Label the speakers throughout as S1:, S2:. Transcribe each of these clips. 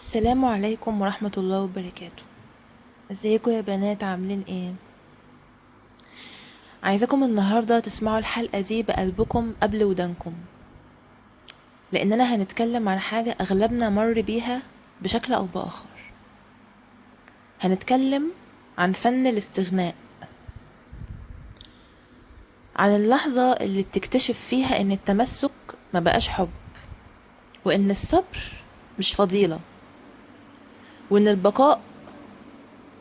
S1: السلام عليكم ورحمة الله وبركاته. ازيكم يا بنات، عاملين ايه؟ عايزاكم النهاردة تسمعوا الحلقة دي بقلبكم قبل ودانكم، لأننا هنتكلم عن حاجة أغلبنا مر بيها بشكل أو بآخر. هنتكلم عن فن الاستغناء، عن اللحظة اللي بتكتشف فيها إن التمسك ما بقاش حب، وإن الصبر مش فضيلة، وإن البقاء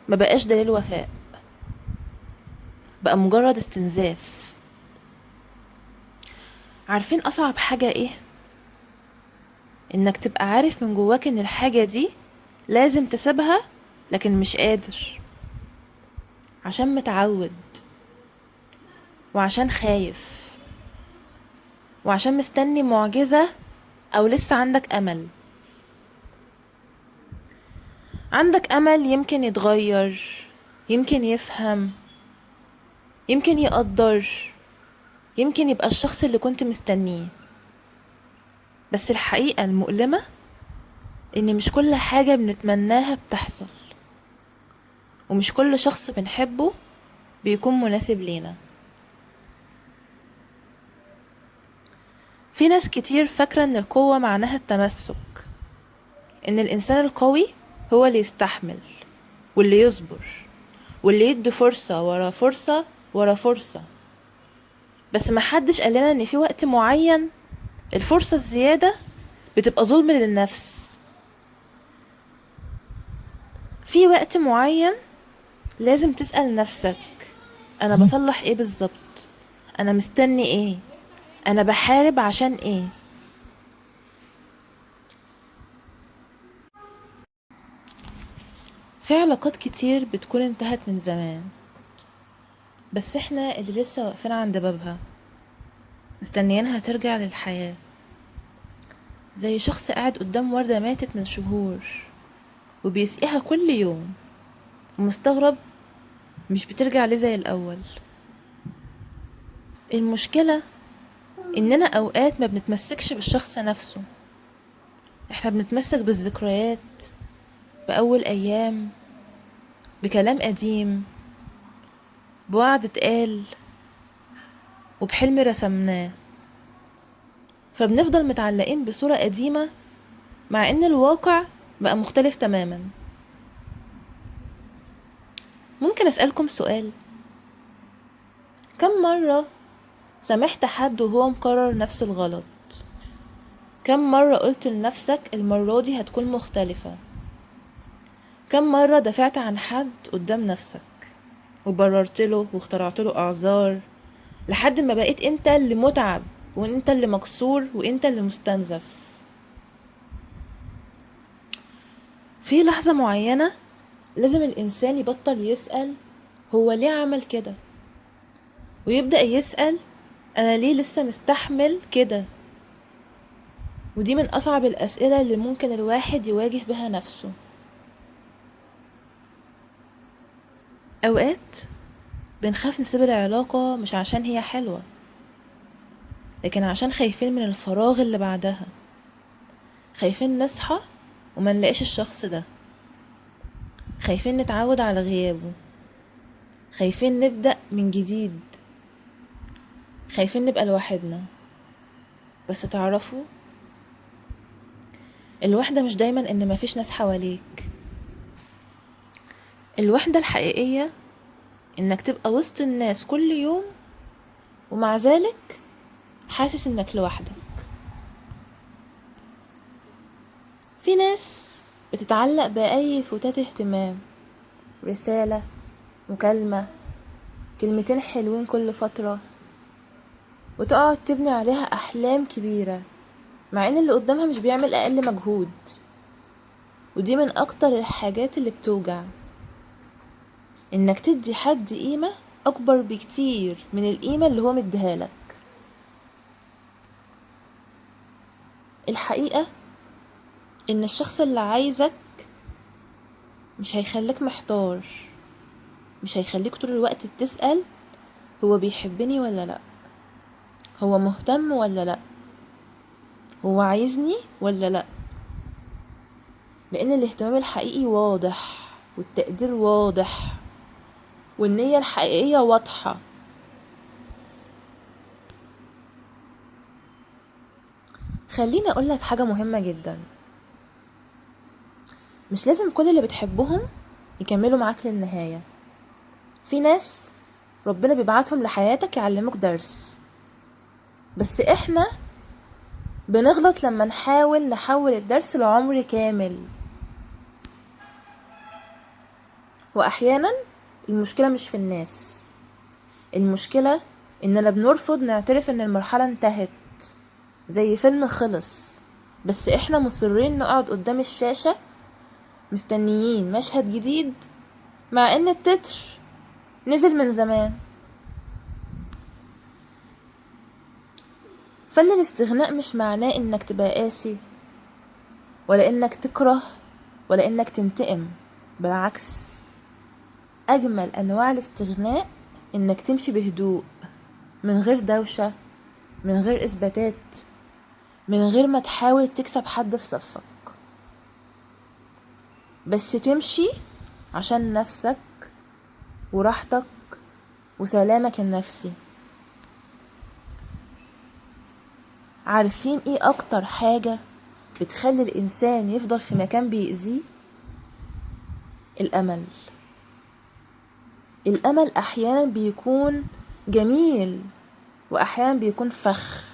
S1: ما بقاش دليل وفاء، بقى مجرد استنزاف. عارفين أصعب حاجة ايه؟ انك تبقى عارف من جواك ان الحاجة دي لازم تسيبها، لكن مش قادر، عشان متعود، وعشان خايف، وعشان مستني معجزة، او لسه عندك امل. عندك امل يمكن يتغير، يمكن يفهم، يمكن يقدر، يمكن يبقى الشخص اللي كنت مستنيه. بس الحقيقة المؤلمة ان مش كل حاجة بنتمناها بتحصل، ومش كل شخص بنحبه بيكون مناسب لينا. في ناس كتير فاكرة ان القوة معناها التمسك، ان الانسان القوي هو اللي يستحمل، واللي يصبر، واللي يدي فرصة ورا فرصة ورا فرصة. بس محدش قالنا ان في وقت معين الفرصة الزيادة بتبقى ظلم للنفس. في وقت معين لازم تسأل نفسك: انا بصلح ايه بالظبط؟ انا مستني ايه؟ انا بحارب عشان ايه؟ في علاقات كتير بتكون انتهت من زمان، بس احنا اللي لسه واقفين عند بابها مستنيينها ترجع للحياة. زي شخص قاعد قدام وردة ماتت من شهور وبيسقيها كل يوم، ومستغرب مش بترجع ليه زي الأول. المشكلة إننا أوقات ما بنتمسكش بالشخص نفسه، احنا بنتمسك بالذكريات، بأول أيام، بكلام قديم، بوعد اتقال، وبحلم رسمناه. فبنفضل متعلقين بصورة قديمة مع إن الواقع بقى مختلف تماما. ممكن أسألكم سؤال؟ كم مرة سامحت حد وهو مكرر نفس الغلط؟ كم مرة قلت لنفسك المرة دي هتكون مختلفة؟ كم مرة دافعت عن حد قدام نفسك وبررت له واخترعت له أعذار، لحد ما بقيت انت اللي متعب، وانت اللي مكسور، وانت اللي مستنزف؟ في لحظة معينة لازم الإنسان يبطل يسأل هو ليه عمل كده، ويبدأ يسأل أنا ليه لسه مستحمل كده. ودي من أصعب الأسئلة اللي ممكن الواحد يواجه بها نفسه. أوقات بنخاف نسيب العلاقة مش عشان هي حلوة، لكن عشان خايفين من الفراغ اللي بعدها، خايفين نصحى وما نلاقيش الشخص ده، خايفين نتعود على غيابه، خايفين نبدأ من جديد، خايفين نبقى لوحدنا. بس تعرفوا، الوحدة مش دايما ان مفيش ناس حواليك. الوحدة الحقيقية انك تبقى وسط الناس كل يوم، ومع ذلك حاسس انك لوحدك. في ناس بتتعلق بأي فتات اهتمام، رسالة، مكالمة، كلمتين حلوين كل فترة، وتقعد تبني عليها أحلام كبيرة، مع ان اللي قدامها مش بيعمل أقل مجهود. ودي من أكتر الحاجات اللي بتوجع، انك تدي حد قيمة أكبر بكتير من القيمة اللي هو مديهالك. الحقيقة ان الشخص اللي عايزك مش هيخليك محتار، مش هيخليك طول الوقت بتسأل هو بيحبني ولا لا، هو مهتم ولا لا، هو عايزني ولا لا. لان الاهتمام الحقيقي واضح، والتقدير واضح، والنية الحقيقية واضحة. خليني اقولك حاجة مهمة جدا، مش لازم كل اللي بتحبهم يكملوا معاك للنهاية. في ناس ربنا بيبعتهم لحياتك يعلموك درس، بس احنا بنغلط لما نحول الدرس لعمر كامل. واحيانا المشكلة مش في الناس، المشكلة اننا بنرفض نعترف ان المرحلة انتهت، زي فيلم خلص بس احنا مصرين نقعد قدام الشاشة مستنيين مشهد جديد مع ان التتر نزل من زمان. فن الاستغناء مش معناه انك تبقى قاسي، ولا انك تكره، ولا انك تنتقم. بالعكس، اجمل انواع الاستغناء انك تمشي بهدوء، من غير دوشة، من غير اثباتات، من غير ما تحاول تكسب حد في صفك، بس تمشي عشان نفسك وراحتك وسلامك النفسي. عارفين ايه اكتر حاجة بتخلي الانسان يفضل في مكان بيأذيه؟ الامل. الامل احيانا بيكون جميل، واحيانا بيكون فخ،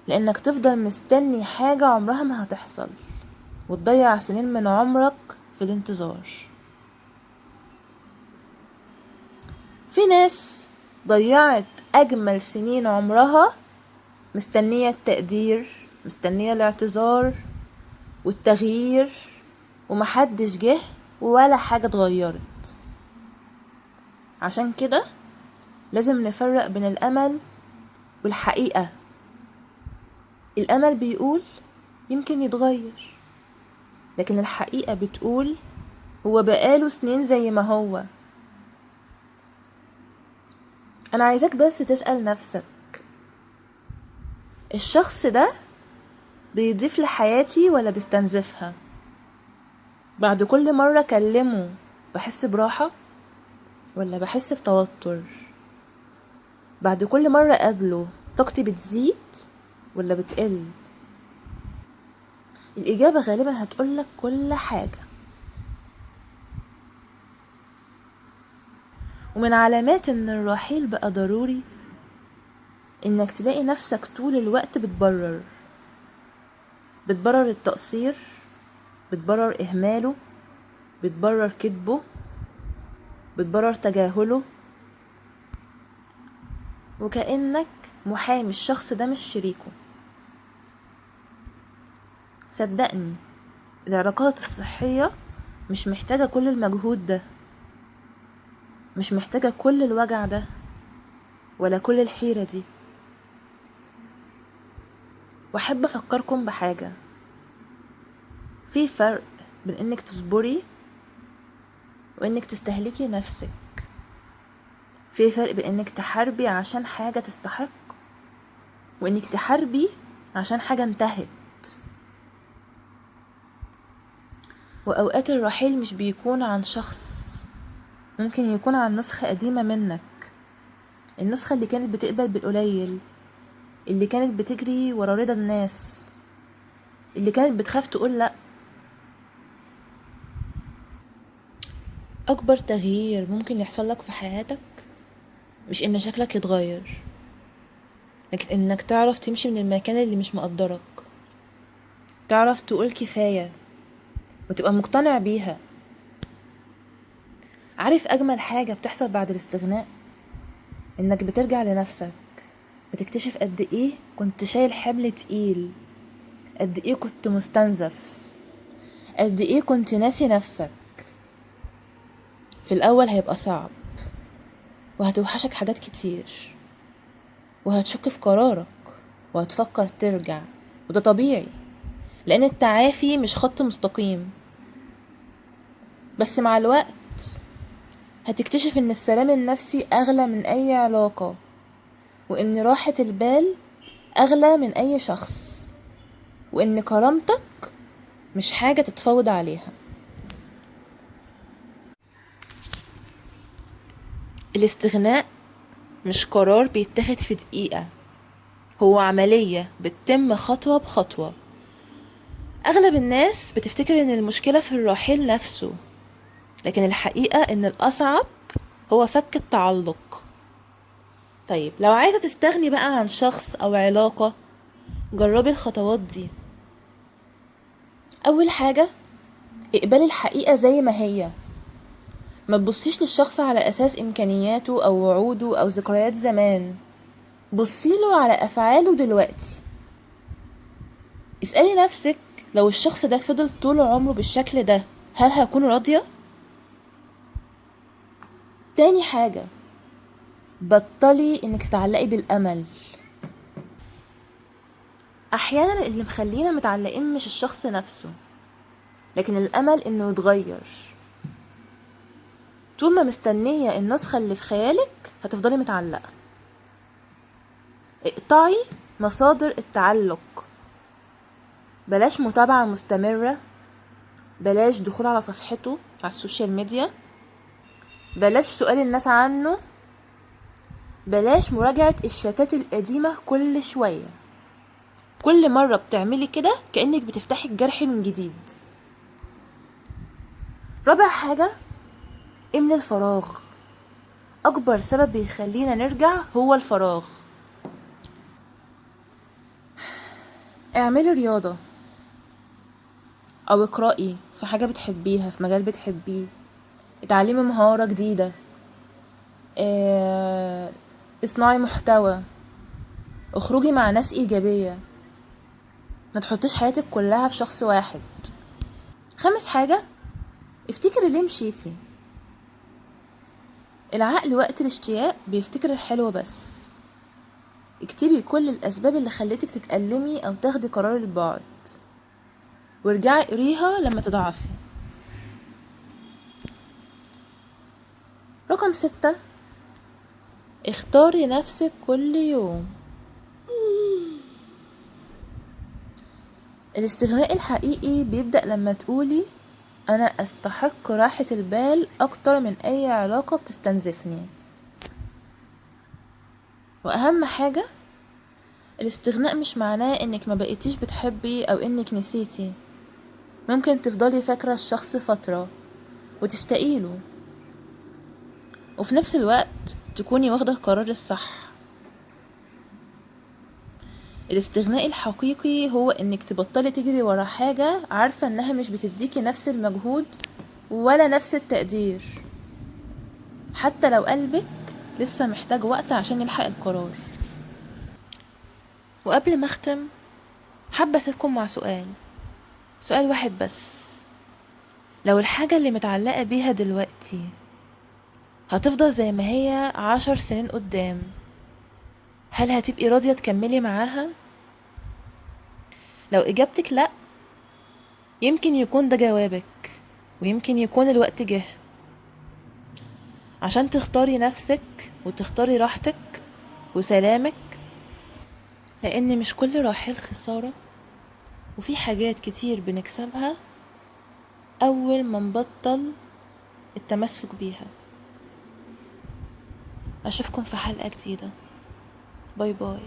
S1: لانك تفضل مستني حاجة عمرها ما هتحصل، وتضيع سنين من عمرك في الانتظار. في ناس ضيعت اجمل سنين عمرها مستنية التقدير، مستنية الاعتذار والتغيير، ومحدش جه ولا حاجة اتغيرت. عشان كده لازم نفرق بين الامل والحقيقة. الامل بيقول يمكن يتغير، لكن الحقيقة بتقول هو بقاله سنين زي ما هو. انا عايزاك بس تسأل نفسك، الشخص ده بيضيف لحياتي ولا بيستنزفها؟ بعد كل مرة اكلمه بحس براحة ولا بحس بتوتر؟ بعد كل مرة اقابله طاقتي بتزيد ولا بتقل؟ الإجابة غالبا هتقولك كل حاجة. ومن علامات ان الرحيل بقى ضروري انك تلاقي نفسك طول الوقت بتبرر التقصير، بتبرر اهماله، بتبرر كذبه، بتبرر تجاهله، وكأنك محامي الشخص ده مش شريكه. صدقني، العلاقات الصحية مش محتاجة كل المجهود ده، مش محتاجة كل الوجع ده، ولا كل الحيرة دي. واحب افكركم بحاجة، في فرق بين انك تصبري وانك تستهلكي نفسك. في فرق بين انك تحاربي عشان حاجة تستحق، وانك تحاربي عشان حاجة انتهت. واوقات الرحيل مش بيكون عن شخص، ممكن يكون عن نسخة قديمة منك، النسخة اللي كانت بتقبل بالقليل، اللي كانت بتجري ورا رضا الناس، اللي كانت بتخاف تقول لأ. اكبر تغيير ممكن يحصل لك في حياتك مش ان شكلك يتغير، لكن انك تعرف تمشي من المكان اللي مش مقدرك، تعرف تقول كفاية وتبقى مقتنع بيها. عارف اجمل حاجة بتحصل بعد الاستغناء؟ انك بترجع لنفسك، بتكتشف قد ايه كنت شايل حمل تقيل، قد ايه كنت مستنزف، قد ايه كنت ناسي نفسك. في الاول هيبقى صعب، وهتوحشك حاجات كتير، وهتشك في قرارك، وهتفكر ترجع، وده طبيعي، لان التعافي مش خط مستقيم. بس مع الوقت هتكتشف ان السلام النفسي اغلى من اي علاقة، وان راحة البال اغلى من اي شخص، وان كرامتك مش حاجة تتفاوض عليها. الاستغناء مش قرار بيتاخد في دقيقة، هو عملية بتتم خطوة بخطوة. أغلب الناس بتفتكر إن المشكلة في الرحيل نفسه، لكن الحقيقة إن الأصعب هو فك التعلق. طيب لو عايزة تستغني بقى عن شخص أو علاقة، جربي الخطوات دي. أول حاجة، اقبلي الحقيقة زي ما هي. ما تبصيش للشخص على أساس إمكانياته أو وعوده أو ذكريات زمان، بصيله على أفعاله دلوقتي. اسألي نفسك، لو الشخص ده فضل طول عمره بالشكل ده، هل هكون راضية؟ تاني حاجة، بطلي انك تتعلقي بالامل. احيانا اللي مخلينا متعلقين مش الشخص نفسه، لكن الامل انه يتغير. طول ما مستنية النسخة اللي في خيالك هتفضلي متعلقة. اقطعي مصادر التعلق، بلاش متابعة مستمرة، بلاش دخول على صفحته على السوشيال ميديا، بلاش سؤال الناس عنه، بلاش مراجعة الشتات القديمة كل شوية. كل مرة بتعملي كده كأنك بتفتحي الجرح من جديد. رابع حاجة، املي الفراغ. اكبر سبب بيخلينا نرجع هو الفراغ. اعملي رياضة، او اقرأي في حاجة بتحبيها، في مجال بتحبيه، اتعلمي مهارة جديدة، اصنعي محتوى، اخرجي مع ناس ايجابية. ما تحطيش حياتك كلها في شخص واحد. خامس حاجة، افتكري ليه مشيتي. العقل وقت الاشتياق بيفتكر الحلو بس. اكتبي كل الاسباب اللي خلتك تتألمي او تاخدي قرار البعد، وارجعي قريها لما تضعفي. رقم 6، اختاري نفسك كل يوم. الاستغناء الحقيقي بيبدأ لما تقولي انا استحق راحة البال اكتر من اي علاقة بتستنزفني. واهم حاجة، الاستغناء مش معناه انك ما بقيتيش بتحبي او انك نسيتي. ممكن تفضلي فاكرة الشخص فترة وتشتاقيله، وفي نفس الوقت تكوني واخدة القرار الصح. الاستغناء الحقيقي هو انك تبطلي تجري ورا حاجة عارفة انها مش بتديكي نفس المجهود ولا نفس التقدير، حتى لو قلبك لسه محتاج وقت عشان يلحق القرار. وقبل ما اختم، حابة اسيبكم مع سؤال واحد بس. لو الحاجة اللي متعلقة بيها دلوقتي هتفضل زي ما هي 10 سنين قدام، هل هتبقي راضية تكملي معاها؟ لو اجابتك لا، يمكن يكون ده جوابك، ويمكن يكون الوقت جه عشان تختاري نفسك وتختاري راحتك وسلامك. لان مش كل راحل خسارة، وفي حاجات كتير بنكسبها اول ما نبطل التمسك بيها. اشوفكم في حلقة جديدة. باي باي.